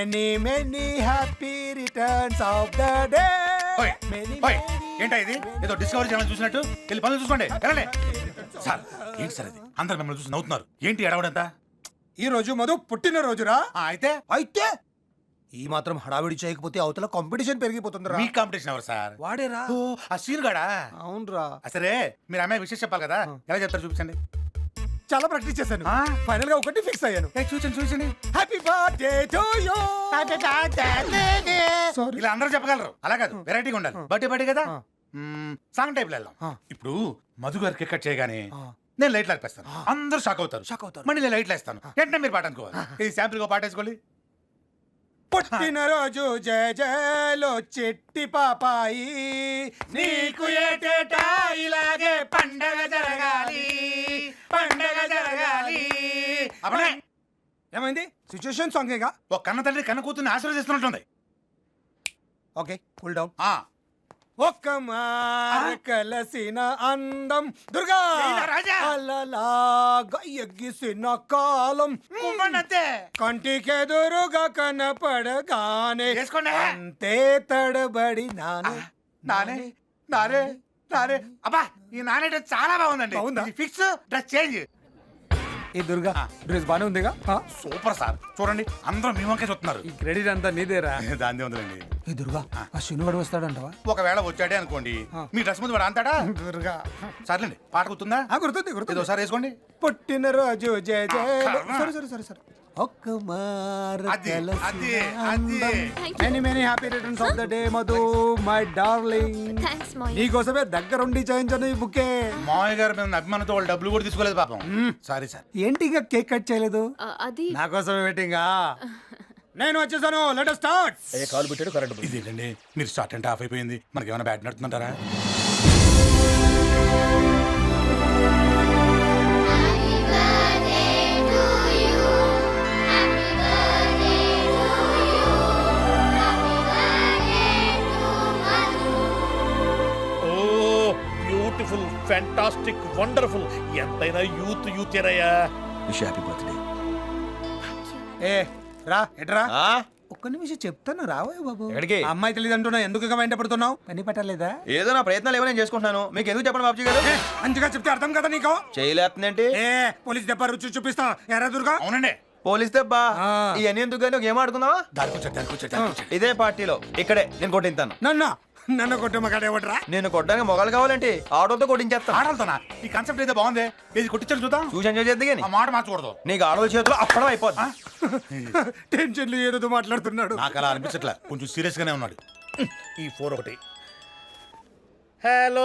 Many many happy returns of the day. ఏంటా ఇది? ఏదో డిస్కవరీ ఛానల్ చూసినట్టు వెళ్ళి పనులు చూసుకోండి. వెళ్ళండి సార్. ఏంటి సార్ ఇది? అందరు మిమ్మల్ని చూసి నవ్వుతున్నారు. ఏంటి ఎడవడంతా? ఈ రోజు మధు పుట్టినరోజురా. అయితే అయితే ఈ మాత్రం హడావిడి చేయకపోతే అవతల కాంపిటీషన్ పెరిగిపోతుందిరా. మీ కాంపిటీషన్ ఎవరు సార్? వాడేరా. ఓ, ఆ సీన్ గాడా? అవునరా. సరే మీరు అమ్మాయి విషయం చెప్పాలి కదా, ఎలా చెప్తారు చూపించండి. చాలా ప్రాక్టీస్ చేశాను. ఆ? ఫైనల్ గా ఒకటి ఫిక్స్ అయ్యాను. చూచండి. Happy birthday to you. Sorry. ఇలా అందరూ చెప్పగలరు, అలా కాదు, వెరైటీగా ఉండాలి. బర్త్డే కదా, సాంగ్ టైప్ వెళ్దాం. ఇప్పుడు మధు గారు కేక్ కట్ చేయగానే నేను లైట్లు ఆర్పేస్తాను. అందరూ షాక్ అవుతారు. మళ్ళీ నేను లైట్లు వేస్తాను. వెంటనే మీరు పాట అనుకోవాలి. ఇది శాంపుల్ గా పాట వేసుకోవాలి. పుట్టినరోజు జయ జయలో చెట్టి పాపాయి, నీకు ఏటేటా ఇలాగే పండగ జరగాలి. అప్పుడే ఏమైంది? సిచ్యుయేషన్ సాంగేగా. ఒక కన్న తండ్రి కన్న కూతుర్ని ఆశీర్వదిస్తున్నట్టుంది. Okay, cool down. ఆ ఒక్క మార కలసిన అందం దుర్గా రాజా. అలలాగా ఎగ్గిసిన కాలం కుమ్మండంతే. కంటికెదురుగా కనపడగానే వేసుకోండి. అంతే తడబడి నానే. అబ్బా, ఈ నానేట చాలా బాగుందండి. బాగుందా? Fix dress change. ఈ దుర్గా డ్రెస్ బానే ఉందిగా. Super sir. చూడండి అందరూ మీ వంకే చూస్తున్నారు. ఈ క్రెడిట్ అంతా నీదేరా. దాందే ఉందండి. ఈ దుర్గా ఆ శనివాడు వస్తాడంటవా? ఒకవేళ వచ్చాడే అనుకోండి, మీ డ్రెస్ ముందు వాడు అంతాడా? దుర్గా సర్లేండి, పాట గుర్తుందా? గుర్తుంది. ఇది ఒకసారి వేసుకోండి. పుట్టినరోజు జయ జయ. కర్మ. సరే ఒక్క మార అది. Many many happy returns of the day Madhu my darling. Thanks మాయ్. నీకోసమే దగ్గరుండి చేయించాను ఈ బుకే. మామయ్య గారు మీద అభిమానంతో వాళ్ళు డబ్బులు కూడా తీసుకోలేదు పాపం. Sorry sir. ఏంటి ఇంకా కేక్ కట్ చేయలేదు? అది నా కోసమే వెయిటింగా. నేను వచ్చేసాను. Let us start. కాలు పెట్టాడు కరెంట్. ఇదేంటండి మీరు స్టార్ట్ అంటే ఆఫ్ అయిపోయింది. మనకి ఏమైనా బ్యాట్ నడుతుందంటారా? Beautiful, fantastic, wonderful. ఎంతైనా యూత్ ఏనయ్యా. Wish happy birthday. ఏ రా ఎట్రా. ఒక్క నిమిషం చెప్తాను రావోయ్ బాబు. ఎక్కడికి? అమ్మాయి తెలియదు అంటున్నా, ఎందుకు వెంట పడుతున్నావు? పని పట్టలేదా? ఏదో నా ప్రయత్నాలు ఏమో నేను చేసుకుంటున్నాను. మీకు ఎందుకు చెప్పండి బాబుజీ గారు? మంచిగా చెప్తే అర్థం కదా నీకు? చేయలేస్తుందేంటి? ఏ పోలీస్ దెబ్బ రుచి చూపిస్తా. ఎరా దుర్గా. అవునండి. పోలీస్ దెబ్బా? ఇవన్నీ ఎందుకు కానీ ఒక గేమ్ ఆడుకుందామా? దారికొచ్చాడు. ఇదే పార్టీలో ఇక్కడే నేను కొట్టింతాను. నన్ను కొట్టే మగాడేవట్రా? నేను కొట్టడానికి మొగలు కావాలంటే ఆటోతో కొట్టించేస్తాను. ఆడాలతోనా? ఈ కాన్సెప్ట్ అయితే బాగుంది. ఇది కొట్టించారు చూద్దాం. చూసి ఎంజాయ్ చేద్ది కానీ ఆ మాట మార్చకూడదు. నీకు ఆడవాళ్ళ చేతిలో అప్పడం అయిపోద్ది. టెన్షన్లు ఏదో మాట్లాడుతున్నాడు. నాకు అలా అనిపించట్లే, కొంచెం సీరియస్ గానే ఉన్నాడు. ఈ ఫోన్ ఒకటి. Hello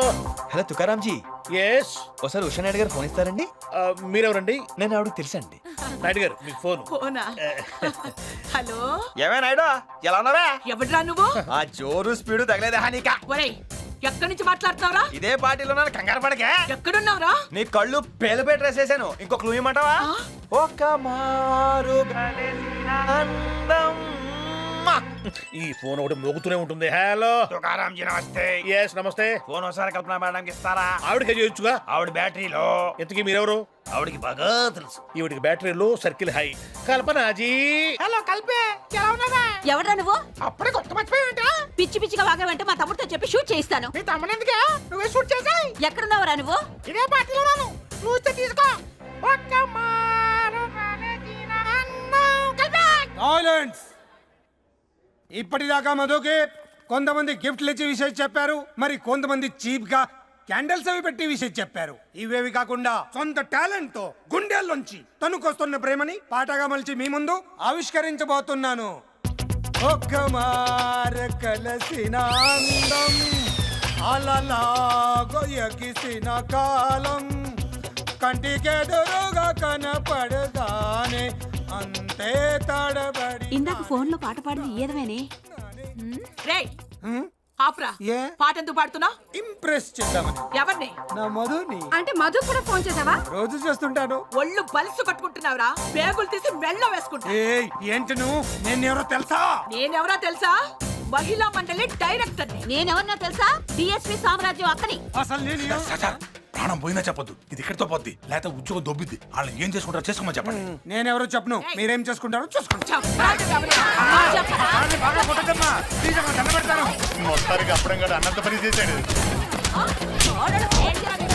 hello Tukaramji, yes. ఒకసారి ఉషా నాయుడు గారు ఫోన్ ఇస్తారండి? మీరెవరండి? నేను ఆవిడకి తెలుసండి. నాయుడు గారు మీకు ఫోన్. ఫోనా? హలో, ఏమే నాయుడు, ఎలా ఉన్నావా? ఎవడ్రా నువ్వు? ఆ జోరు స్పీడు తగలేదా నీకా? ఒరేయ్, ఎక్కడి నుంచి మాట్లాడుతున్నావురా? ఇదే పార్టీలో నన్ను కంగారు పడకే. ఎక్కడున్నావురా? నీ కళ్ళు పేలుపే డ్రెస్ వేసాను. ఇంకో క్లూ ఇమ్మంటావా? ఒక మారు కలిసిన అందం. ఈ ఫోన్ ఒకటి మోగుతూనే ఉంటుంది. హలో తుకారాంజీ నమస్తే. ఎస్ నమస్తే. ఫోన్ ఒకసారి కల్పన మేడంకి ఇస్తారా? ఆవిడకి చేయొచ్చుగా. ఆవిడ బ్యాటరీలో. ఇంతకీ మీరెవరు? ఆవిడకి బాగా తెలుసు. ఈవిడికి బ్యాటరీలో సర్కిల్ హై. కల్పనాజీ. హలో కల్పే, ఎలా ఉన్నావా? ఎవడ్రా నువ్వు? అప్పుడే కొత్త మర్చిపోయావేంట? పిచ్చి పిచ్చిగా వాగావంటే మా తమ్ముడితో చెప్పి షూట్ చేయిస్తాను. మీ తమ్ముడు ఎందుకే? నువ్వే షూట్ చేసాయి. ఎక్కడున్నావురా నువ్వు? ఇదే పార్టీలో రాను. చూస్తే తీసుకో. ఒక్క మారు కలిసిన అందం. కల్పే. సైలెన్స్. ఇప్పటిదాకా మధుకి కొంతమంది గిఫ్ట్లు ఇచ్చే విషయం చెప్పారు, మరి కొంతమంది చీప్ గా క్యాండిల్స్ అవి పెట్టి విషయం చెప్పారు. ఇవేవి కాకుండా సొంత టాలెంట్ తో గుండెల్లోంచి తనుకొస్తున్న ప్రేమని పాటగా మలిచి మీ ముందు ఆవిష్కరించబోతున్నాను. ఒక్క మార కలసిన అందం, అలలాగో ఎగిసిన కాలం, కంటికెదురుగా కనపడగానే అంతే తడబడి. ఇందాక ఫోన్ లో పాట పాడింది ఏదమేనే? రేయ్ ఆప్రా, ఏ? పాట ఎందుకు పాడుతున్నావు? ఇంప్రెస్ చేద్దామని. ఎవరిని? నా మధుని. అంటే మధు కూడా ఫోన్ చేసావా? రోజు చేస్తుంటాను. ఒళ్ళు బలిసు కట్టుకుంటున్నావురా? పేగులు తీసి మెళ్ళో వేసుకుంటా. ఏయ్, ఏంటి నువ్వు? నేనెవరో తెలుసా? నేనెవరో తెలుసా? మహిళా మండలి డైరెక్టర్. నేనెవరో తెలుసా? డిఎస్పీ సామ్రాజ్యం అక్కని. అసలు నేను సార్, ప్రాణం పోయిందా చెప్పొద్దు. ఇది ఇక్కడితో పోద్ది, లేకపోతే ఉద్యోగం దొబ్బిద్ది. వాళ్ళని ఏం చేసుకుంటారో చేసుకోమని చెప్పండి. నేనెవరో చెప్పను. మీరేం చేసుకుంటారో చూసుకోండి. చెప్పరా? బాగా కొట్టదమ్మా ప్లీజ్ అమ్మా దండ పెడతాను మొత్తానికి అప్పుడం కూడా అన్నంత పని చేశాడు ఆ? చూడడం ఏంటి అని